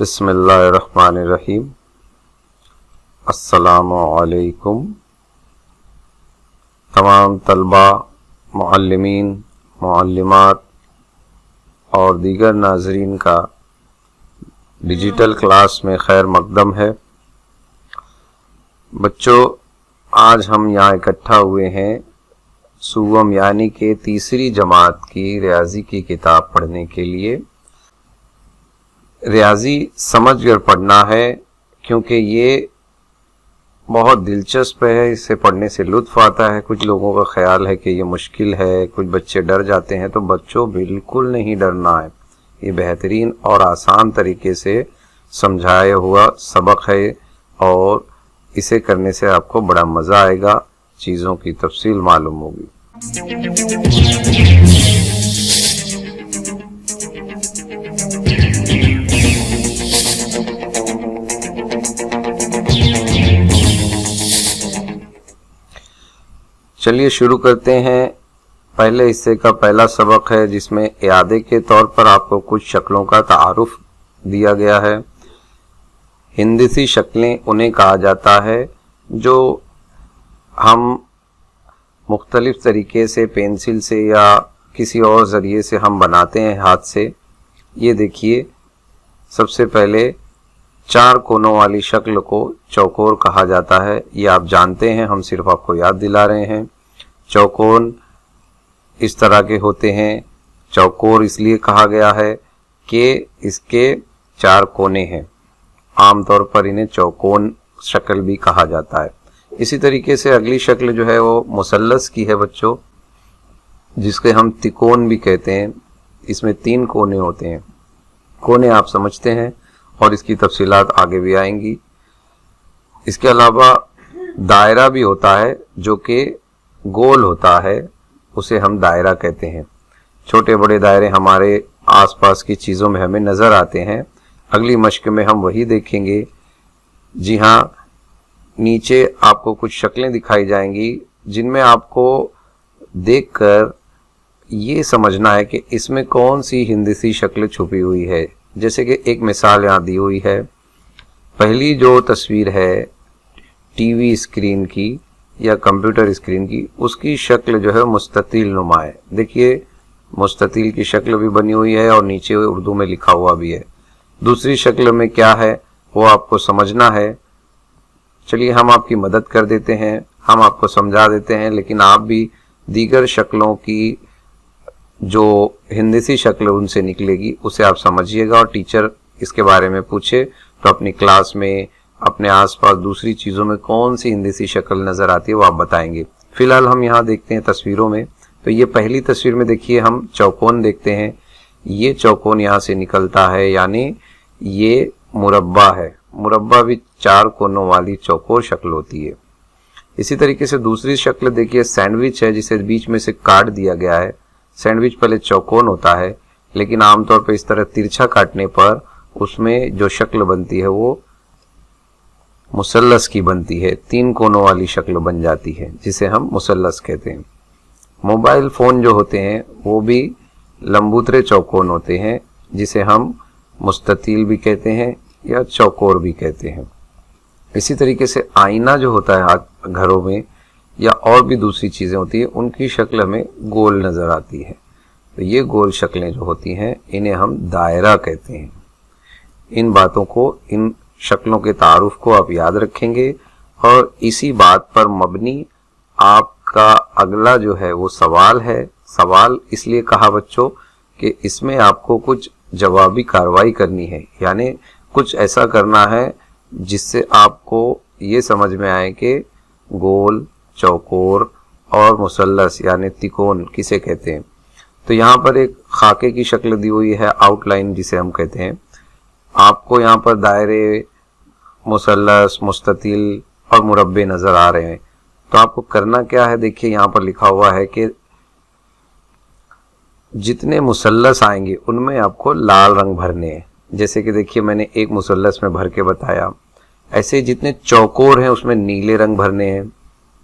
बिस्मिल्लाहिर्रहमानिर्रहीम। अस्सलामु अलैकुम। तमाम तलबा, मुअल्लिमीन, मुअल्लिमात और दीगर नाज़रीन का डिजिटल क्लास में खैर मक़दम है। बच्चों, आज हम यहाँ इकट्ठा हुए हैं सुवम यानी कि तीसरी जमात की रियाजी की किताब पढ़ने के लिए। रियाजी समझ कर पढ़ना है क्योंकि ये बहुत दिलचस्प है, इसे पढ़ने से लुत्फ़ आता है। कुछ लोगों का ख्याल है कि ये मुश्किल है, कुछ बच्चे डर जाते हैं, तो बच्चों बिल्कुल नहीं डरना है। ये बेहतरीन और आसान तरीके से समझाया हुआ सबक है और इसे करने से आपको बड़ा मज़ा आएगा, चीज़ों की तफसील मालूम होगी। चलिए शुरू करते हैं। पहले हिस्से का पहला सबक है जिसमें इयादे के तौर पर आपको कुछ शक्लों का तारुफ दिया गया है। हिंदसी शक्लें उन्हें कहा जाता है जो हम मुख्तलिफ तरीके से पेंसिल से या किसी और ज़रिए से हम बनाते हैं हाथ से। ये देखिए, सबसे पहले चार कोनों वाली शक्ल को चौकोर कहा जाता है। ये आप जानते हैं, हम सिर्फ आपको याद दिला रहे हैं। चौकोन इस तरह के होते हैं। चौकोर इसलिए कहा गया है कि इसके चार कोने हैं। आमतौर पर इन्हें चौकोन शक्ल भी कहा जाता है। इसी तरीके से अगली शक्ल जो है वो मुसल्लस की है बच्चों, जिसके हम तिकोन भी कहते हैं। इसमें तीन कोने होते हैं। कोने आप समझते हैं और इसकी तफसीलात आगे भी आएंगी। इसके अलावा दायरा भी होता है जो कि गोल होता है, उसे हम दायरा कहते हैं। छोटे बड़े दायरे हमारे आसपास की चीज़ों में हमें नज़र आते हैं। अगली मश्क में हम वही देखेंगे। जी हाँ, नीचे आपको कुछ शक्लें दिखाई जाएंगी जिनमें आपको देखकर ये समझना है कि इसमें कौन सी हिंदसी शक्ल छुपी हुई है। जैसे कि एक मिसाल यहाँ दी हुई है। पहली जो तस्वीर है टीवी स्क्रीन की या कंप्यूटर स्क्रीन की, उसकी शक्ल जो है मुस्ततील नुमा है। देखिए, मुस्ततील की शक्ल भी बनी हुई है और नीचे उर्दू में लिखा हुआ भी है। दूसरी शक्ल में क्या है वो आपको समझना है। चलिए हम आपकी मदद कर देते हैं, हम आपको समझा देते हैं, लेकिन आप भी दीगर शक्लों की जो हिंदसी शक्ल उनसे निकलेगी उसे आप समझिएगा। और टीचर इसके बारे में पूछे तो अपनी क्लास में अपने आसपास दूसरी चीज़ों में कौन सी हिंदसी शक्ल नज़र आती है वो आप बताएंगे। फिलहाल हम यहाँ देखते हैं तस्वीरों में। तो ये पहली तस्वीर में देखिए हम चौकोन देखते हैं। ये चौकोन यहाँ से निकलता है, यानी ये मुरब्बा है। मुरब्बा भी चार कोनों वाली चौकोर शक्ल होती है। इसी तरीके से दूसरी शक्ल देखिए, सैंडविच है, जिसे बीच में से काट दिया गया है। सैंडविच पहले चौकोन होता है, लेकिन आमतौर पर इस तरह तिरछा काटने पर उसमें जो शक्ल बनती है वो मुसल्लस की बनती है। तीन कोनों वाली शक्ल बन जाती है, जिसे हम मुसल्लस कहते हैं। मोबाइल फ़ोन जो होते हैं वो भी लंबूतरे चौकोन होते हैं, जिसे हम मुस्ततील भी कहते हैं या चौकोर भी कहते हैं। इसी तरीके से आईना जो होता है घरों में या और भी दूसरी चीज़ें होती हैं, उनकी शक्ल हमें गोल नज़र आती है। तो ये गोल शक्लें जो होती हैं इन्हें हम दायरा कहते हैं। इन बातों को, इन शक्लों के तारुफ को आप याद रखेंगे और इसी बात पर मबनी आपका अगला जो है वो सवाल है। सवाल इसलिए कहा बच्चों कि इसमें आपको कुछ जवाबी कार्रवाई करनी है, यानी कुछ ऐसा करना है जिससे आपको ये समझ में आए कि गोल, चौकोर और मुसल्लस यानी तिकोन किसे कहते हैं। तो यहाँ पर एक खाके की शक्ल दी हुई है, आउटलाइन जिसे हम कहते हैं। आपको यहाँ पर दायरे, मुसल्लस, मुस्ततील और मुरब्बे नज़र आ रहे हैं। तो आपको करना क्या है, देखिए यहाँ पर लिखा हुआ है कि जितने मुसल्लस आएंगे उनमें आपको लाल रंग भरने हैं। जैसे कि देखिए मैंने एक मुसल्लस में भर के बताया। ऐसे जितने चौकोर हैं उसमें नीले रंग भरने हैं,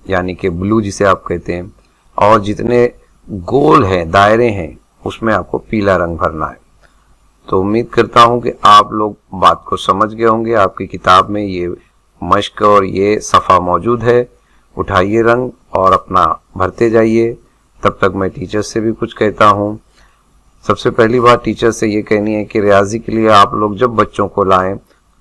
यानी कि ब्लू जिसे आप कहते हैं। और जितने गोल हैं, दायरे हैं, उसमें आपको पीला रंग भरना है। तो उम्मीद करता हूं कि आप लोग बात को समझ गए होंगे। आपकी किताब में ये मश्क और ये सफ़ा मौजूद है। उठाइए रंग और अपना भरते जाइए। तब तक मैं टीचर से भी कुछ कहता हूं। सबसे पहली बात टीचर से ये कहनी है कि रियाजी के लिए आप लोग जब बच्चों को लाएं,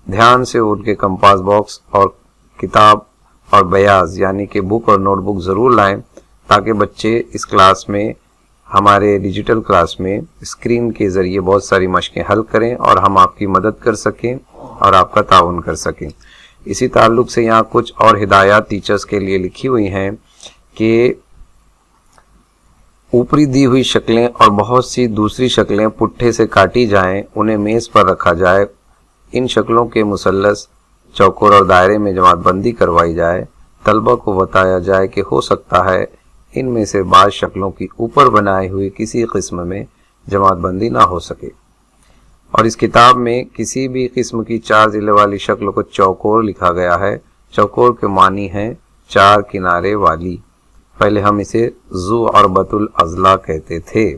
ध्यान से उनके कंपास बॉक्स और किताब और बयाज यानी कि बुक और नोटबुक ज़रूर लाएं, ताकि बच्चे इस क्लास में, हमारे डिजिटल क्लास में स्क्रीन के ज़रिए बहुत सारी मशकें हल करें और हम आपकी मदद कर सकें और आपका ताउन कर सकें। इसी ताल्लुक से यहाँ कुछ और हिदायत टीचर्स के लिए लिखी हुई हैं कि ऊपरी दी हुई शक्लें और बहुत सी दूसरी शक्लें पुट्ठे से काटी जाएं, उन्हें मेज़ पर रखा जाए। इन शक्लों के मुसल्लस, चौकोर और दायरे में जमातबंदी करवाई जाए। तलबा को बताया जाए कि हो सकता है इनमें से बाज़ शक्लों की ऊपर बनाई हुई किसी किस्म में जमातबंदी ना हो सके। और इस किताब में किसी भी किस्म की 4 ज़िले वाली शक्ल को चौकोर लिखा गया है। चौकोर के मानी हैं 4 किनारे वाली। पहले हम इसे ज़ू और बतुल अज़ला कहते थे।